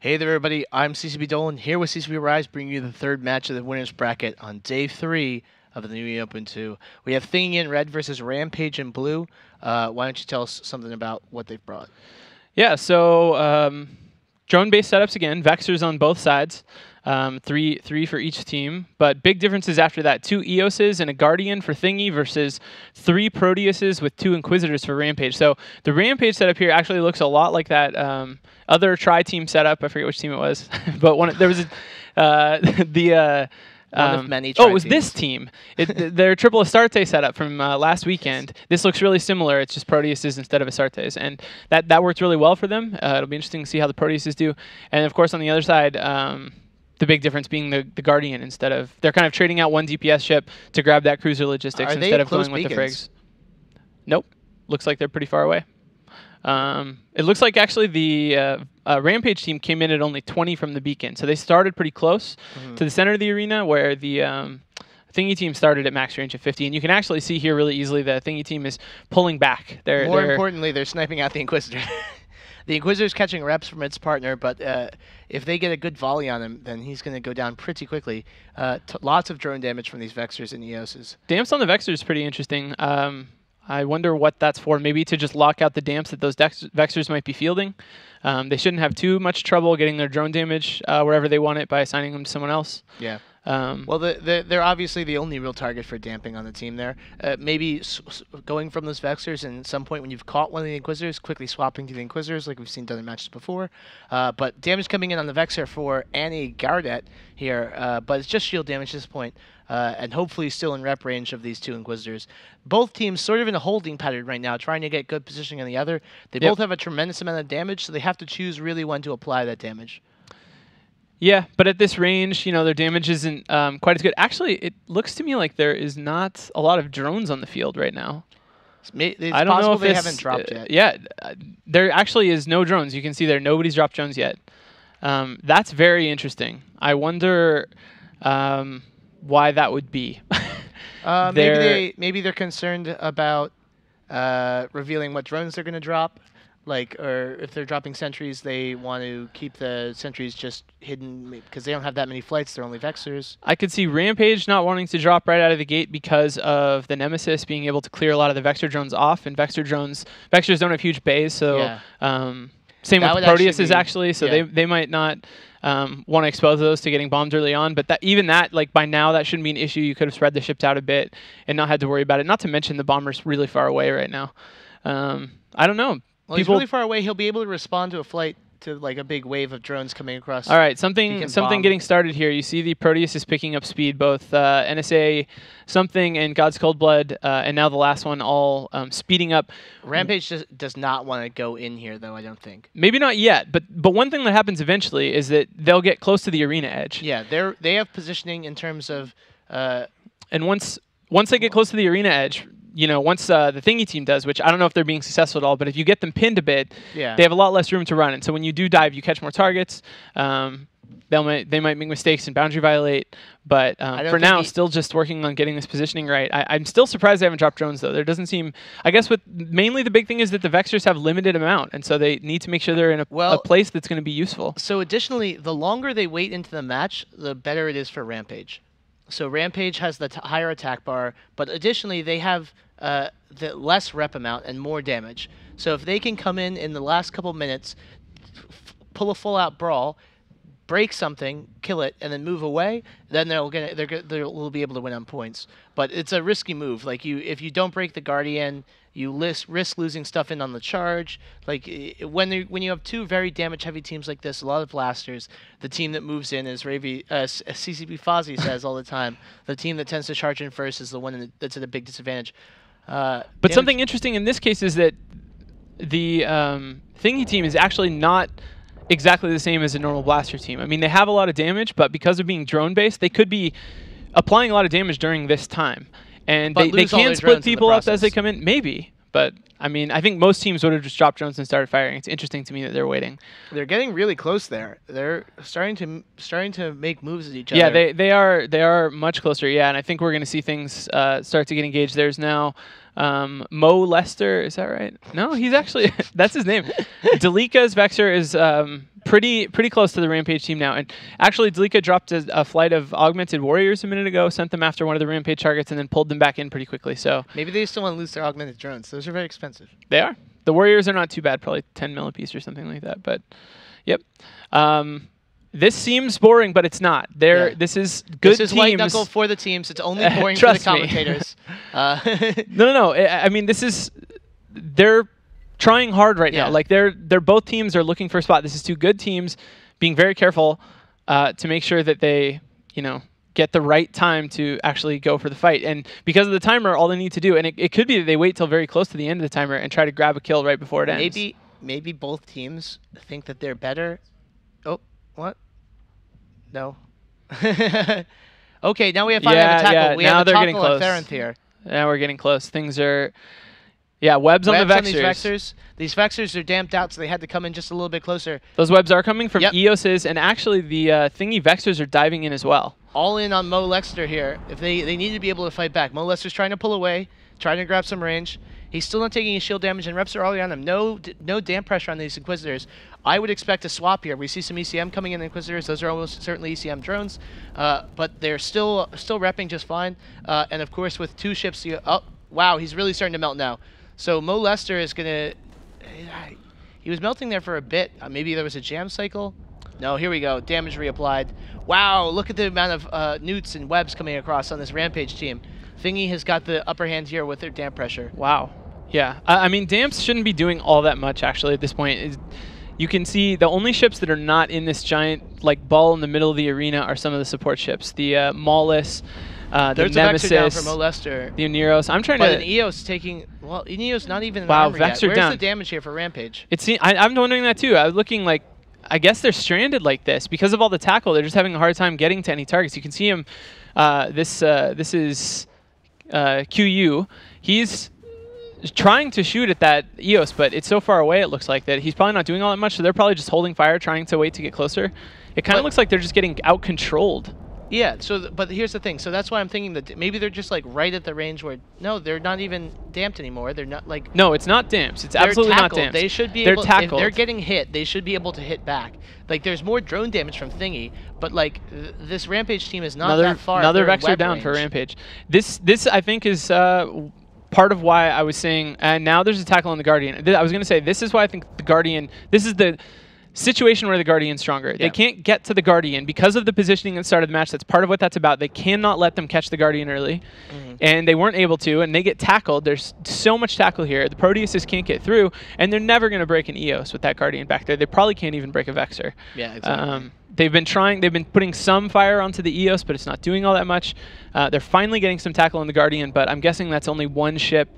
Hey there, everybody. I'm CCB Dolan here with CCB Rise, bringing you the third match of the winners bracket on day 3 of the NEO2. We have Thingy in red versus Rampage in blue. Why don't you tell us something about what they've brought? Yeah, so drone-based setups again, Vexors on both sides, three for each team. But big differences after that: 2 Eoses and a Guardian for Thingy versus 3 Proteuses with 2 Inquisitors for Rampage. So the Rampage setup here actually looks a lot like that other tri-team setup. I forget which team it was, but there was One of many it was this team. Their triple Astarte setup from last weekend. Yes. This looks really similar. It's just Proteuses instead of Astartes, and that worked really well for them. It'll be interesting to see how the Proteuses do. And of course, on the other side, the big difference being the Guardian instead of they're kind of trading out one DPS ship to grab that cruiser logistics instead of going with the Frigs. Nope, looks like they're pretty far away. It looks like actually the Rampage team came in at only 20 from the beacon. So they started pretty close to the center of the arena, where the Thingy team started at max range of 50. And you can actually see here really easily the Thingy team is pulling back. More importantly, they're sniping out the Inquisitor. The Inquisitor's catching reps from its partner, but if they get a good volley on him, then he's going to go down pretty quickly. Lots of drone damage from these Vexors and Eoses. Damps on the Vexor is pretty interesting. I wonder what that's for. Maybe to just lock out the damps that those Vexors might be fielding. They shouldn't have too much trouble getting their drone damage wherever they want it by assigning them to someone else. Yeah. Well, they're obviously the only real target for damping on the team there. Maybe going from those Vexors, and at some point when you've caught one of the Inquisitors, quickly swapping to the Inquisitors like we've seen done in matches before. But damage coming in on the Vexor for Annie Gardet here, but it's just shield damage at this point. And hopefully still in rep range of these 2 Inquisitors. Both teams sort of in a holding pattern right now, trying to get good positioning on the other. They both have a tremendous amount of damage, so they have to choose really when to apply that damage. Yeah, but at this range, their damage isn't quite as good. Actually, it looks to me like there is not a lot of drones on the field right now. It's I don't know if they haven't dropped yet. Yeah, there actually is no drones. You can see there, nobody's dropped drones yet. That's very interesting. I wonder why that would be. Maybe they're concerned about revealing what drones they're going to drop. Or if they're dropping sentries, they want to keep the sentries just hidden because they don't have that many flights. They're only Vexors. I could see Rampage not wanting to drop right out of the gate because of the Nemesis being able to clear a lot of the Vexor drones off, and Vexors don't have huge bays, so same with Proteuses actually. So they might not want to expose those to getting bombed early on, but even that, by now, that shouldn't be an issue. You could have spread the ships out a bit and not had to worry about it. Not to mention the bomber's really far away right now. I don't know. Well, he's really far away. He'll be able to respond to a flight, to a big wave of drones coming across. All right, something getting started here. You see the Proteus is picking up speed, both NSA something and God's Cold Blood, and now the last one all speeding up. Rampage does not want to go in here, though, I don't think. Maybe not yet, but one thing that happens eventually is that they'll get close to the arena edge. Yeah, they have positioning in terms of... and once they get close to the arena edge, once the Thingy team does, which I don't know if they're being successful at all, but if you get them pinned a bit, they have a lot less room to run. And so when you do dive, you catch more targets. They might make mistakes and boundary violate. But for now, still just working on getting this positioning right. I'm still surprised they haven't dropped drones, though. There doesn't seem... I guess mainly the big thing is that the Vexors have limited amount, and so they need to make sure they're in a place that's going to be useful. So additionally, the longer they wait into the match, the better it is for Rampage. So Rampage has the higher attack bar, but additionally they have the less rep amount and more damage. So if they can come in the last couple minutes, pull a full-out brawl, break something, kill it, and then move away, then they'll be able to win on points. But it's a risky move. If you don't break the Guardian, you risk losing stuff in on the charge. When you have 2 very damage-heavy teams like this, a lot of blasters, the team that moves in, as CCP Fozzie says all the time, the team that tends to charge in first is the one that's at a big disadvantage. But something interesting in this case is that the Thingy team is actually not exactly the same as a normal blaster team. I mean, they have a lot of damage, but because of being drone-based, they could be applying a lot of damage during this time. And they can split people up as they come in, maybe. But, I mean, I think most teams would have just dropped drones and started firing. It's interesting to me that they're waiting. They're getting really close there. They're starting to make moves at each other. Yeah, they are much closer, yeah. And I think we're going to see things start to get engaged. There's now Mo Lester, is that right? No, he's actually that's his name. Delika's Vexer is pretty close to the Rampage team now, and actually Delika dropped a flight of augmented warriors a minute ago, sent them after one of the Rampage targets, and then pulled them back in pretty quickly. So maybe they still want to lose their augmented drones. Those are very expensive. They are. The warriors are not too bad, probably 10 mil a piece or something like that. But yep. This seems boring, but it's not. This is good teams. This is white knuckle for the teams. It's only boring for the commentators. No. I mean, they're trying hard right now. Like they're both teams are looking for a spot. This is two good teams being very careful to make sure that they, get the right time to actually go for the fight. And because of the timer, all they need to do, and it could be that they wait till very close to the end of the timer and try to grab a kill right before it ends. Maybe both teams think that they're better. Oh, what? No. Okay, now we have finally have a tackle. Yeah, we now have a they're tackle getting close. Ferenth here. Now we're getting close. Things are... Yeah, webs on the Vexers. On these Vexers. These Vexers are damped out, so they had to come in just a little bit closer. Those webs are coming from EOS's, and actually the thingy Vexers are diving in as well. All in on Mo Lester here. If they need to be able to fight back. Mo Lester's trying to pull away, trying to grab some range. He's still not taking any shield damage, and reps are already on him. No damp pressure on these Inquisitors. I would expect a swap here. We see some ECM coming in the Inquisitors. Those are almost certainly ECM drones, but they're still repping just fine. And of course, with two ships, oh wow, he's really starting to melt now. So Mo Lester is gonna. He was melting there for a bit. Maybe there was a jam cycle. No, here we go. Damage reapplied. Wow, look at the amount of newts and webs coming across on this Rampage team. Thingy has got the upper hand here with their damp pressure. Wow. Yeah. I mean, damps shouldn't be doing all that much, actually, at this point. You can see the only ships that are not in this giant ball in the middle of the arena are some of the support ships. The Maulus, the Nemesis, down for Mo Lester. The Neros. I'm trying but to... But an EOS taking... Well, EOS not even an wow, armor Vexer yet. Where's down. the damage here for Rampage? I'm wondering that, too. I was looking like... I guess they're stranded like this. Because of all the tackle, they're just having a hard time getting to any targets. You can see him... This is... QU, he's trying to shoot at that EOS, but it's so far away, it looks like, that he's probably not doing all that much, so they're probably just holding fire, trying to wait to get closer. It kind of looks like they're just getting out-controlled. Yeah, but here's the thing. So that's why I'm thinking that maybe they're just right at the range where, no, they're not even damped anymore. They're not No, it's not damps. It's absolutely not damps. They should be able, if they're getting hit, they should be able to hit back. There's more drone damage from Thingy, but this Rampage team is not that far. Another Vexer down for Rampage. This I think is part of why I was saying, and now there's a tackle on the Guardian. I was going to say, this is why I think the Guardian, this is the situation where the Guardian's stronger. Yeah. They can't get to the Guardian because of the positioning at the start of the match. That's part of what that's about. They cannot let them catch the Guardian early, and they weren't able to, and they get tackled. There's so much tackle here. The Proteuses can't get through, and they're never going to break an EOS with that Guardian back there. They probably can't even break a Vexer. Yeah, exactly. They've been putting some fire onto the EOS, but it's not doing all that much. They're finally getting some tackle on the Guardian, but I'm guessing that's only one ship.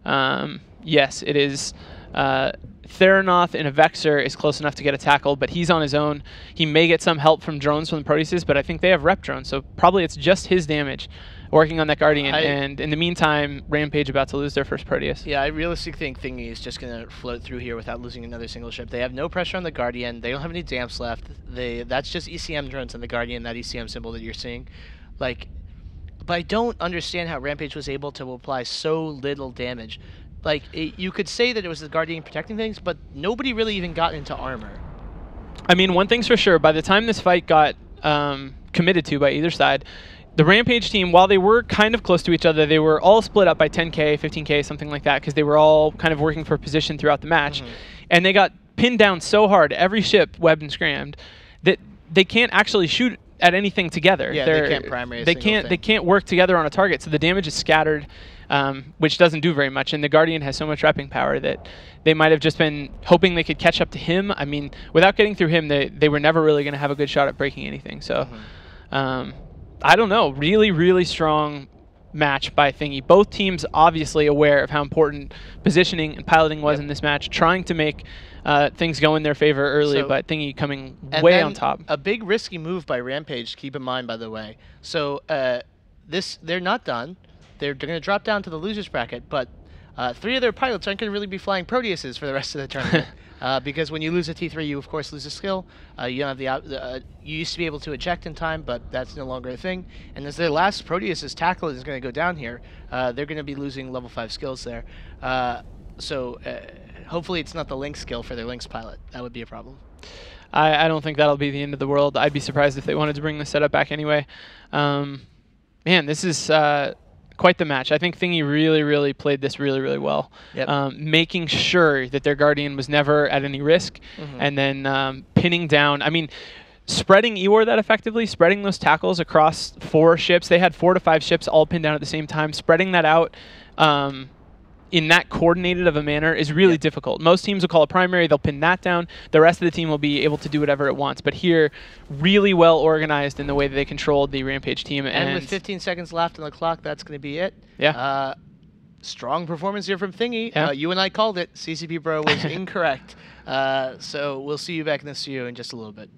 Yes, it is. Theranoth in a Vexer is close enough to get a tackle, but he's on his own. He may get some help from drones from the Proteuses, but I think they have rep drones, so probably it's just his damage working on that Guardian. And in the meantime, Rampage about to lose their first Proteus. Yeah, I realistically think Thingy is just going to float through here without losing another single ship. They have no pressure on the Guardian. They don't have any damps left. That's just ECM drones on the Guardian, that ECM symbol that you're seeing. But I don't understand how Rampage was able to apply so little damage. You could say that it was the Guardian protecting things, but nobody really even got into armor. I mean, one thing's for sure. By the time this fight got committed to by either side, the Rampage team, while they were kind of close to each other, they were all split up by 10K, 15K, something like that, because they were all kind of working for position throughout the match. And they got pinned down so hard, every ship webbed and scrammed, that they can't actually shoot at anything together. Yeah, they can't primary They can't work together on a target, so the damage is scattered. Which doesn't do very much, and the Guardian has so much repping power that they might have just been hoping they could catch up to him. I mean, without getting through him, they were never really going to have a good shot at breaking anything. So, I don't know. Really, really strong match by Thingy. Both teams obviously aware of how important positioning and piloting was in this match, trying to make things go in their favor early, but Thingy coming way on top. A big risky move by Rampage, keep in mind, by the way. So they're not done. They're going to drop down to the losers bracket, but 3 of their pilots aren't going to really be flying Proteuses for the rest of the tournament. Because when you lose a T3, you of course lose a skill. You don't have you used to be able to eject in time, but that's no longer a thing. And as their last Proteus's tackle is going to go down here, they're going to be losing level 5 skills there. So hopefully it's not the Lynx skill for their Lynx pilot. That would be a problem. I don't think that'll be the end of the world. I'd be surprised if they wanted to bring the setup back anyway. Man, this is quite the match. I think Thingy really played this really well. Yep. Making sure that their Guardian was never at any risk, and then pinning down. I mean, spreading Eeyore that effectively, spreading those tackles across 4 ships. They had 4 to 5 ships all pinned down at the same time. Spreading that out in that coordinated of a manner is really difficult. Most teams will call a primary, they'll pin that down. The rest of the team will be able to do whatever it wants. But here, really well organized in the way that they controlled the Rampage team. And with 15 seconds left on the clock, that's going to be it. Yeah. Strong performance here from Thingy. Yeah. You and I called it. CCP Bro was incorrect. So we'll see you back in the studio in just a little bit.